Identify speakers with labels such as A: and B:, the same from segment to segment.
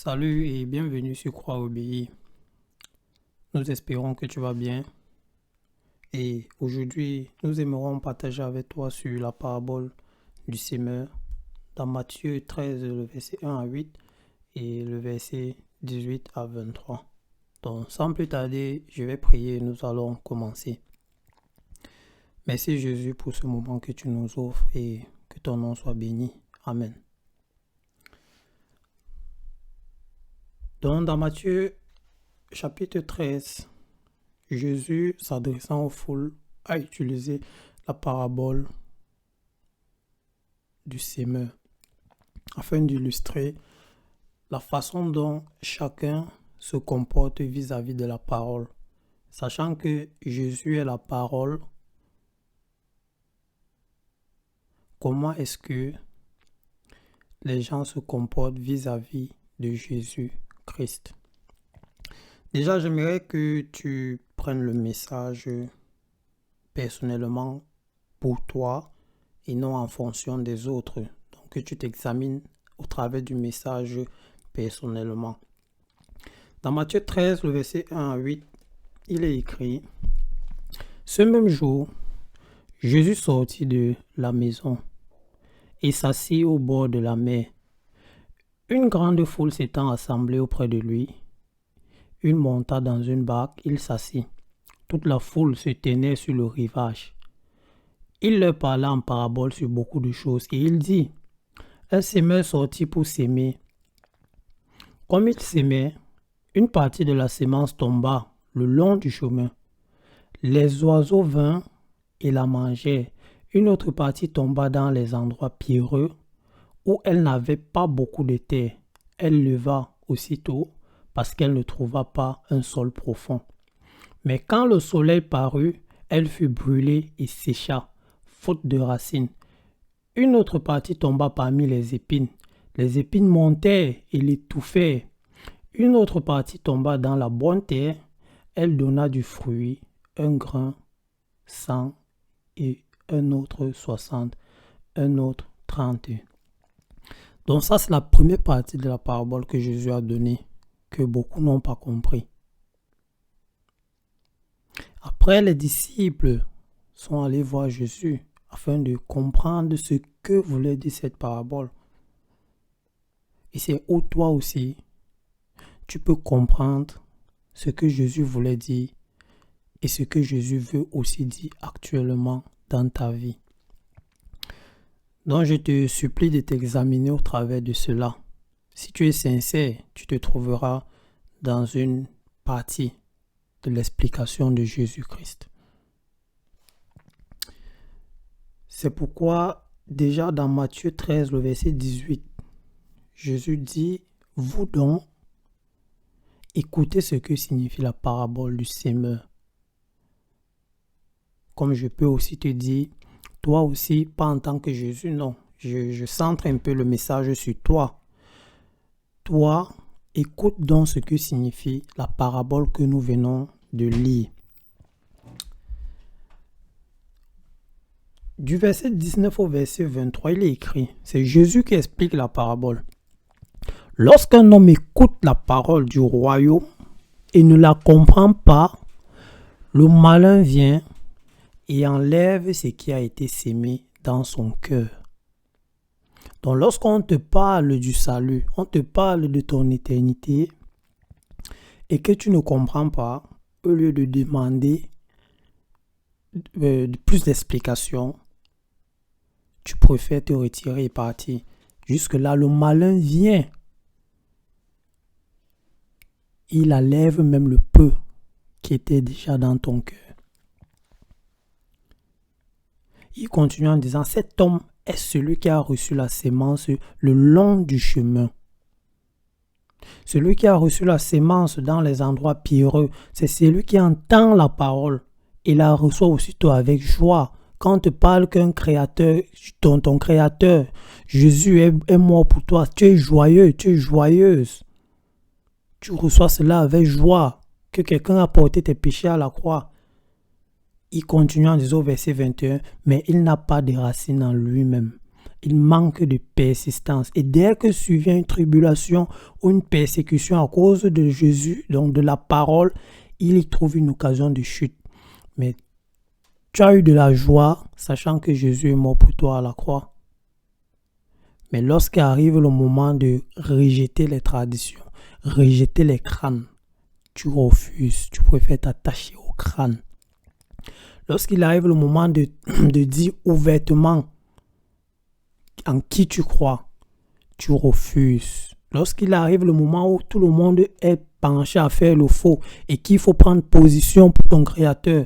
A: Salut et bienvenue sur Croix Obéir. Nous espérons que tu vas bien et aujourd'hui nous aimerons partager avec toi sur la parabole du semeur dans Matthieu 13, le verset 1 à 8 et le verset 18 à 23. Donc sans plus tarder, je vais prier et nous allons commencer. Merci Jésus pour ce moment que tu nous offres et que ton nom soit béni. Amen. Donc dans Matthieu chapitre 13, Jésus s'adressant aux foules a utilisé la parabole du semeur afin d'illustrer la façon dont chacun se comporte vis-à-vis de la parole. Sachant que Jésus est la parole, comment est-ce que les gens se comportent vis-à-vis de Jésus-Christ? Déjà, j'aimerais que tu prennes le message personnellement pour toi et non en fonction des autres. Donc, que tu t'examines au travers du message personnellement. Dans Matthieu 13, le verset 1 à 8, il est écrit: Ce même jour, Jésus sortit de la maison et s'assit au bord de la mer. Une grande foule s'étant assemblée auprès de lui, il monta dans une barque, il s'assit. Toute la foule se tenait sur le rivage. Il leur parla en parabole sur beaucoup de choses et il dit: Un semeur sortit pour s'aimer. Comme il s'aimait, une partie de la semence tomba le long du chemin. Les oiseaux vinrent et la mangèrent. Une autre partie tomba dans les endroits pierreux où elle n'avait pas beaucoup de terre. Elle leva aussitôt parce qu'elle ne trouva pas un sol profond. Mais quand le soleil parut, elle fut brûlée et sécha, faute de racines. Une autre partie tomba parmi les épines. Les épines montèrent et l'étouffèrent. Une autre partie tomba dans la bonne terre. Elle donna du fruit, un grain, 100, et un autre 60, un autre 30. Donc ça, c'est la première partie de la parabole que Jésus a donnée, que beaucoup n'ont pas compris. Après, les disciples sont allés voir Jésus afin de comprendre ce que voulait dire cette parabole. Et c'est où toi aussi, tu peux comprendre ce que Jésus voulait dire et ce que Jésus veut aussi dire actuellement dans ta vie. Donc je te supplie de t'examiner au travers de cela. Si tu es sincère, tu te trouveras dans une partie de l'explication de Jésus-Christ. C'est pourquoi déjà dans Matthieu 13, le verset 18, Jésus dit: Vous donc, écoutez ce que signifie la parabole du semeur. Comme je peux aussi te dire, toi aussi, pas en tant que Jésus, non. Je centre un peu le message sur toi. Toi, écoute donc ce que signifie la parabole que nous venons de lire. Du verset 19 au verset 23, il est écrit, c'est Jésus qui explique la parabole. Lorsqu'un homme écoute la parole du royaume et ne la comprend pas, le malin vient et enlève ce qui a été sémé dans son cœur. Donc lorsqu'on te parle du salut, on te parle de ton éternité et que tu ne comprends pas, au lieu de demander plus d'explications, tu préfères te retirer et partir. Jusque-là, le malin vient. Il enlève même le peu qui était déjà dans ton cœur. Il continue en disant: Cet homme est celui qui a reçu la sémence le long du chemin. Celui qui a reçu la sémence dans les endroits pierreux, c'est celui qui entend la parole et la reçoit aussitôt avec joie. Quand on te parle qu'un créateur, ton créateur, Jésus est mort pour toi, tu es joyeux, tu es joyeuse. Tu reçois cela avec joie, que quelqu'un a porté tes péchés à la croix. Il continue en disant au verset 21, mais il n'a pas de racines en lui-même. il manque de persistance. Et dès que survient une tribulation ou une persécution à cause de Jésus, donc de la parole, il y trouve une occasion de chute. Mais tu as eu de la joie, sachant que Jésus est mort pour toi à la croix. Mais lorsqu'arrive le moment de rejeter les traditions, rejeter les crânes, tu refuses, tu préfères t'attacher au crâne. Lorsqu'il arrive le moment de dire ouvertement en qui tu crois, tu refuses. Lorsqu'il arrive le moment où tout le monde est penché à faire le faux et qu'il faut prendre position pour ton Créateur,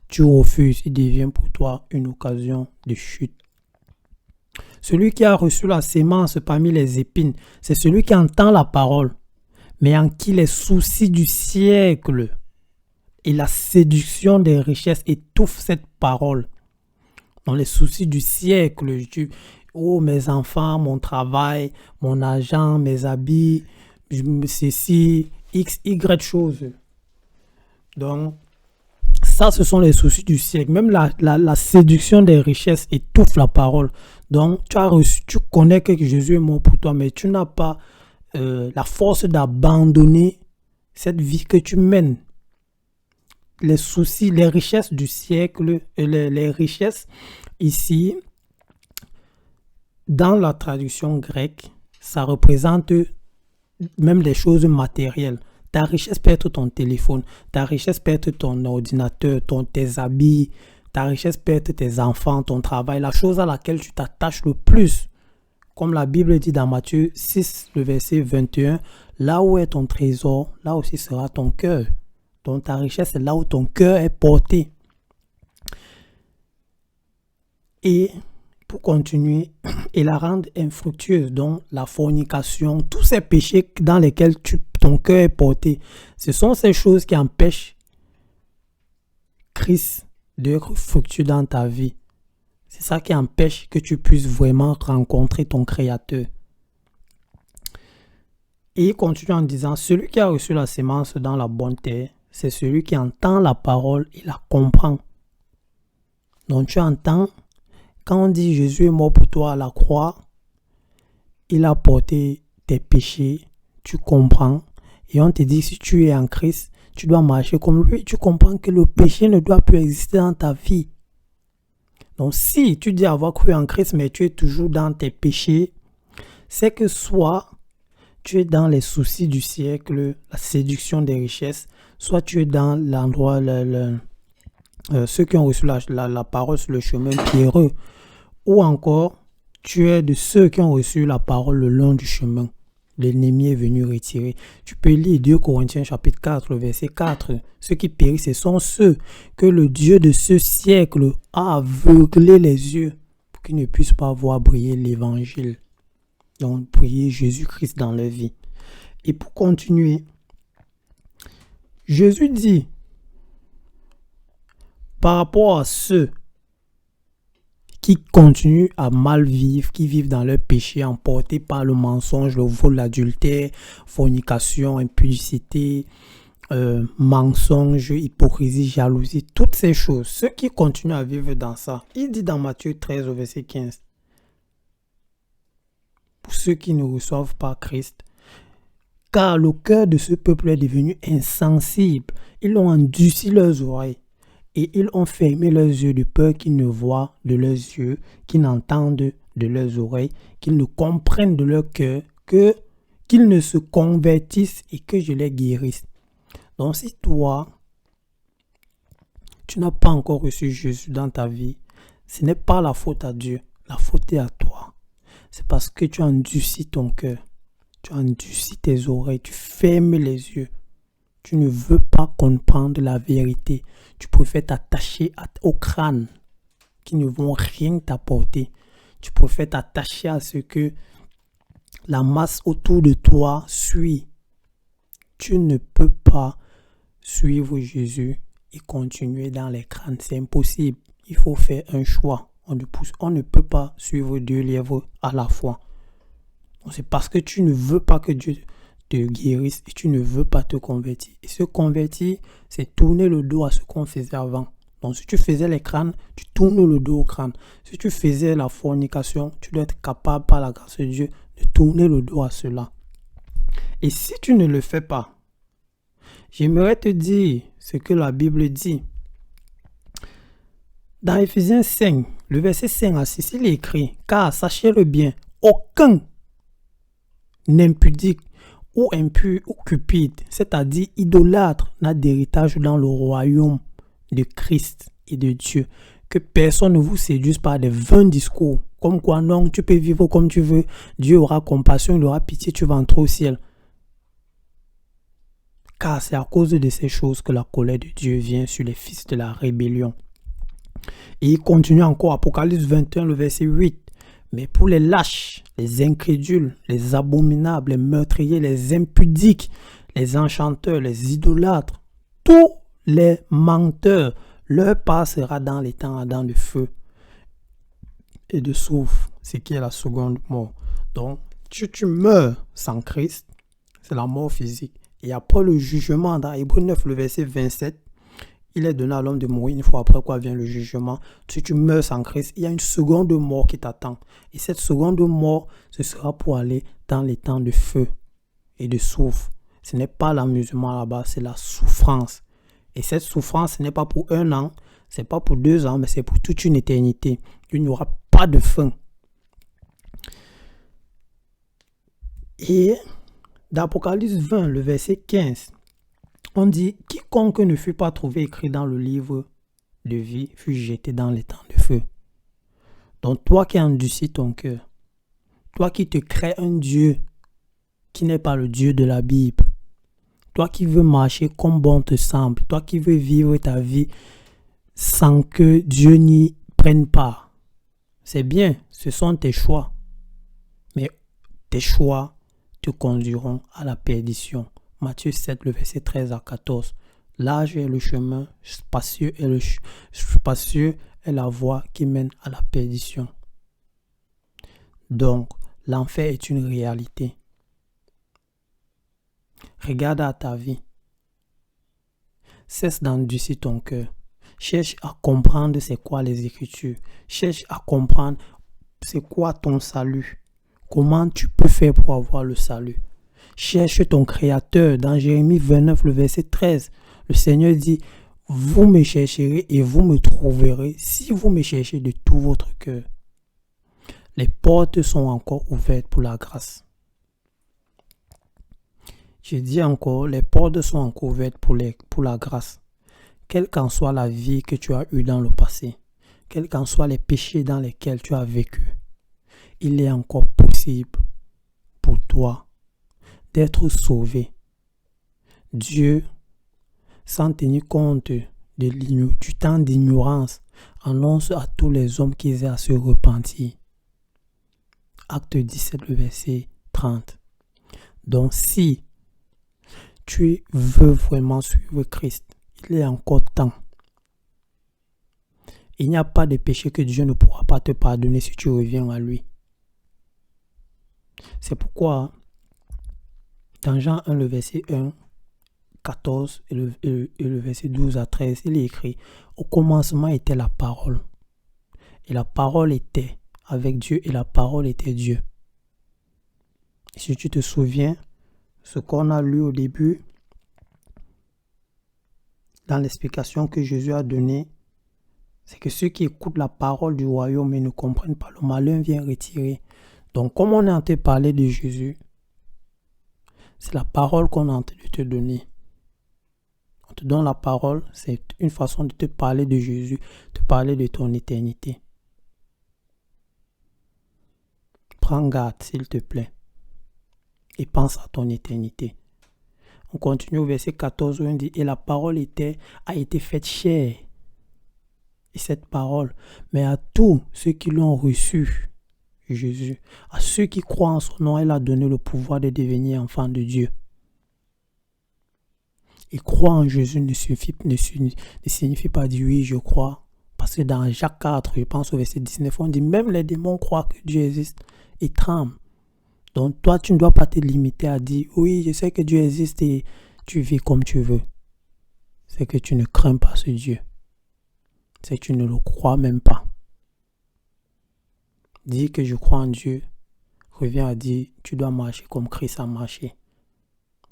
A: tu refuses. Il devient pour toi une occasion de chute. Celui qui a reçu la sémence parmi les épines, c'est celui qui entend la parole, mais en qui les soucis du siècle et la séduction des richesses étouffent cette parole. Dans les soucis du siècle, je dis, oh mes enfants, mon travail, mon argent, mes habits, ceci, X, Y choses. Donc, ça, ce sont les soucis du siècle. Même la séduction des richesses étouffe la parole. Donc, tu connais que Jésus est mort pour toi, mais tu n'as pas la force d'abandonner cette vie que tu mènes. Les soucis, les richesses du siècle, les richesses ici, dans la traduction grecque, ça représente même des choses matérielles. Ta richesse peut être ton téléphone, ta richesse peut être ton ordinateur, tes habits, ta richesse peut être tes enfants, ton travail, la chose à laquelle tu t'attaches le plus. Comme la Bible dit dans Matthieu 6, le verset 21, là où est ton trésor, là aussi sera ton cœur. Donc ta richesse, c'est là où ton cœur est porté. Et pour continuer, et la rendre infructueuse, donc la fornication, tous ces péchés dans lesquels ton cœur est porté, ce sont ces choses qui empêchent Christ d'être fructueux dans ta vie. C'est ça qui empêche que tu puisses vraiment rencontrer ton Créateur. Et il continue en disant, celui qui a reçu la sémence dans la bonne terre, c'est celui qui entend la parole et la comprend. Donc tu entends, quand on dit Jésus est mort pour toi à la croix, il a porté tes péchés, tu comprends. Et on te dit, si tu es en Christ, tu dois marcher comme lui. Tu comprends que le péché ne doit plus exister dans ta vie. Donc si tu dis avoir cru en Christ, mais tu es toujours dans tes péchés, c'est que soit tu es dans les soucis du siècle, la séduction des richesses, soit tu es dans l'endroit, ceux qui ont reçu la parole sur le chemin pierreux, ou encore tu es de ceux qui ont reçu la parole le long du chemin. L'ennemi est venu retirer. Tu peux lire 2 Corinthiens chapitre 4, le verset 4. Ceux qui périssent, ce sont ceux que le Dieu de ce siècle a aveuglé les yeux pour qu'ils ne puissent pas voir briller l'évangile. Donc, briller Jésus-Christ dans leur vie. Et pour continuer, Jésus dit, par rapport à ceux qui continuent à mal vivre, qui vivent dans leur péché, emportés par le mensonge, le vol, l'adultère, fornication, impudicité, mensonge, hypocrisie, jalousie, toutes ces choses. Ceux qui continuent à vivre dans ça, il dit dans Matthieu 13 au verset 15, pour ceux qui ne reçoivent pas Christ, car le cœur de ce peuple est devenu insensible, ils ont endurci leurs oreilles. Et ils ont fermé leurs yeux de peur qu'ils ne voient de leurs yeux, qu'ils n'entendent de leurs oreilles, qu'ils ne comprennent de leur cœur, qu'ils ne se convertissent et que je les guérisse. Donc si toi, tu n'as pas encore reçu Jésus dans ta vie, ce n'est pas la faute à Dieu, la faute est à toi. C'est parce que tu as endurci ton cœur, tu as endurci tes oreilles, tu fermes les yeux. Tu ne veux pas comprendre la vérité. Tu préfères t'attacher au crâne qui ne vont rien t'apporter. Tu préfères t'attacher à ce que la masse autour de toi suit. Tu ne peux pas suivre Jésus et continuer dans les crânes. C'est impossible. Il faut faire un choix. On ne peut pas suivre 2 lièvres à la fois. C'est parce que tu ne veux pas que Dieu te guérisse et tu ne veux pas te convertir. Et se convertir, c'est tourner le dos à ce qu'on faisait avant. Donc, si tu faisais les crânes, tu tournes le dos au crâne. Si tu faisais la fornication, tu dois être capable, par la grâce de Dieu, de tourner le dos à cela. Et si tu ne le fais pas, j'aimerais te dire ce que la Bible dit. Dans Éphésiens 5, le verset 5 à 6, il est écrit, « Car sachez-le bien, aucun impudique ou impur ou cupide, c'est-à-dire idolâtre, n'a d'héritage dans le royaume de Christ et de Dieu. Que personne ne vous séduise par des vains discours, comme quoi non, tu peux vivre comme tu veux, Dieu aura compassion, il aura pitié, tu vas entrer au ciel. Car c'est à cause de ces choses que la colère de Dieu vient sur les fils de la rébellion. » Et il continue encore, Apocalypse 21, le verset 8. « Mais pour les lâches, les incrédules, les abominables, les meurtriers, les impudiques, les enchanteurs, les idolâtres, tous les menteurs, leur part sera dans les temps ardents de feu et de soufre, ce qui est la seconde mort. » Donc, tu meurs sans Christ, c'est la mort physique. Et après le jugement, dans Hébreux 9, le verset 27, il est donné à l'homme de mourir une fois après quoi vient le jugement. Si tu meurs sans Christ, il y a une seconde mort qui t'attend. Et cette seconde mort, ce sera pour aller dans les temps de feu et de soufre. Ce n'est pas l'amusement là-bas, c'est la souffrance. Et cette souffrance, ce n'est pas pour 1 an, ce n'est pas pour 2 ans, mais c'est pour toute une éternité. Il n'y aura pas de fin. Et dans Apocalypse 20, le verset 15, on dit « Quiconque ne fut pas trouvé écrit dans le livre de vie fut jeté dans les temps de feu. » Donc toi qui endurcis ton cœur, toi qui te crées un Dieu qui n'est pas le Dieu de la Bible, toi qui veux marcher comme bon te semble, toi qui veux vivre ta vie sans que Dieu n'y prenne part, c'est bien, ce sont tes choix, mais tes choix te conduiront à la perdition. Matthieu 7, le verset 13 à 14. Large est le chemin, spacieux est la voie qui mène à la perdition. Donc, l'enfer est une réalité. Regarde à ta vie. Cesse d'endurcir ton cœur. Cherche à comprendre c'est quoi les Écritures. Cherche à comprendre c'est quoi ton salut. Comment tu peux faire pour avoir le salut. Cherche ton Créateur. Dans Jérémie 29, le verset 13, le Seigneur dit « Vous me chercherez et vous me trouverez si vous me cherchez de tout votre cœur. » Les portes sont encore ouvertes pour la grâce. Je dis encore, les portes sont encore ouvertes pour la grâce. Quelle qu'en soit la vie que tu as eue dans le passé, quels qu'en soient les péchés dans lesquels tu as vécu, il est encore possible pour toi d'être sauvé. Dieu, sans tenir compte du temps d'ignorance, annonce à tous les hommes qu'ils aient à se repentir. Acte 17, le verset 30. Donc si tu veux vraiment suivre Christ, il est encore temps. Il n'y a pas de péché que Dieu ne pourra pas te pardonner si tu reviens à lui. C'est pourquoi dans Jean 1, le verset 1, 14 et le verset 12 à 13, il est écrit « Au commencement était la parole, et la parole était avec Dieu, et la parole était Dieu. » Et si tu te souviens, ce qu'on a lu au début, dans l'explication que Jésus a donnée, c'est que ceux qui écoutent la parole du royaume et ne comprennent pas, le malin vient retirer. Donc, comme on est en train de parler de Jésus, c'est la parole qu'on est en train de te donner. On te donne la parole, c'est une façon de te parler de Jésus, de parler de ton éternité. Prends garde, s'il te plaît, et pense à ton éternité. On continue au verset 14 où on dit « Et la parole a été faite chair. » Et cette parole, mais à tous ceux qui l'ont reçu, Jésus, à ceux qui croient en son nom, elle a donné le pouvoir de devenir enfants de Dieu. Et croire en Jésus ne signifie pas dire oui, je crois. Parce que dans Jacques 4, je pense au verset 19, on dit même les démons croient que Dieu existe et tremblent. Donc toi, tu ne dois pas te limiter à dire oui, je sais que Dieu existe et tu vis comme tu veux. C'est que tu ne crains pas ce Dieu. c'est que tu ne le crois même pas. Dire que je crois en Dieu revient à dire tu dois marcher comme Christ a marché.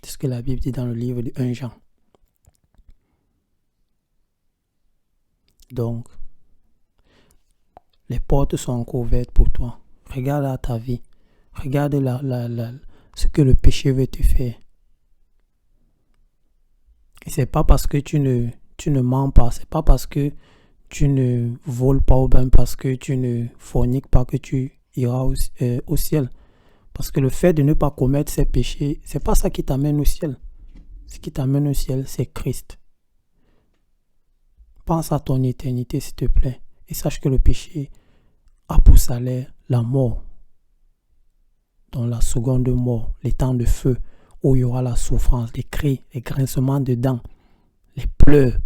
A: C'est ce que la Bible dit dans le livre de 1 Jean. Donc, les portes sont encore ouvertes pour toi. Regarde à ta vie. Regarde ce que le péché veut te faire. Et c'est pas parce que tu ne mens pas, c'est pas parce que tu ne voles pas ou bien parce que tu ne forniques pas que tu iras au ciel. Parce que le fait de ne pas commettre ces péchés, c'est pas ça qui t'amène au ciel. Ce qui t'amène au ciel, c'est Christ. Pense à ton éternité, s'il te plaît. Et sache que le péché a pour salaire la mort. Dans la seconde mort, les temps de feu, où il y aura la souffrance, les cris, les grincements de dents, les pleurs.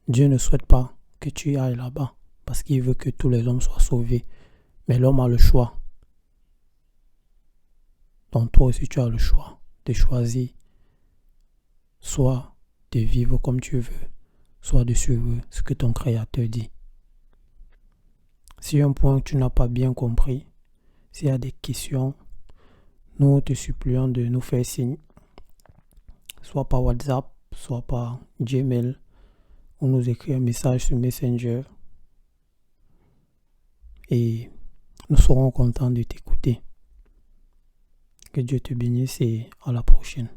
A: Dieu ne souhaite pas que tu ailles là-bas, parce qu'il veut que tous les hommes soient sauvés. Mais l'homme a le choix. Donc toi aussi, tu as le choix de choisir soit de vivre comme tu veux, soit de suivre ce que ton Créateur dit. Si un point que tu n'as pas bien compris, s'il y a des questions, nous te supplions de nous faire signe, soit par WhatsApp, soit par Gmail, ou nous écrire un message sur Messenger. Et nous serons contents de t'écouter. Que Dieu te bénisse et à la prochaine.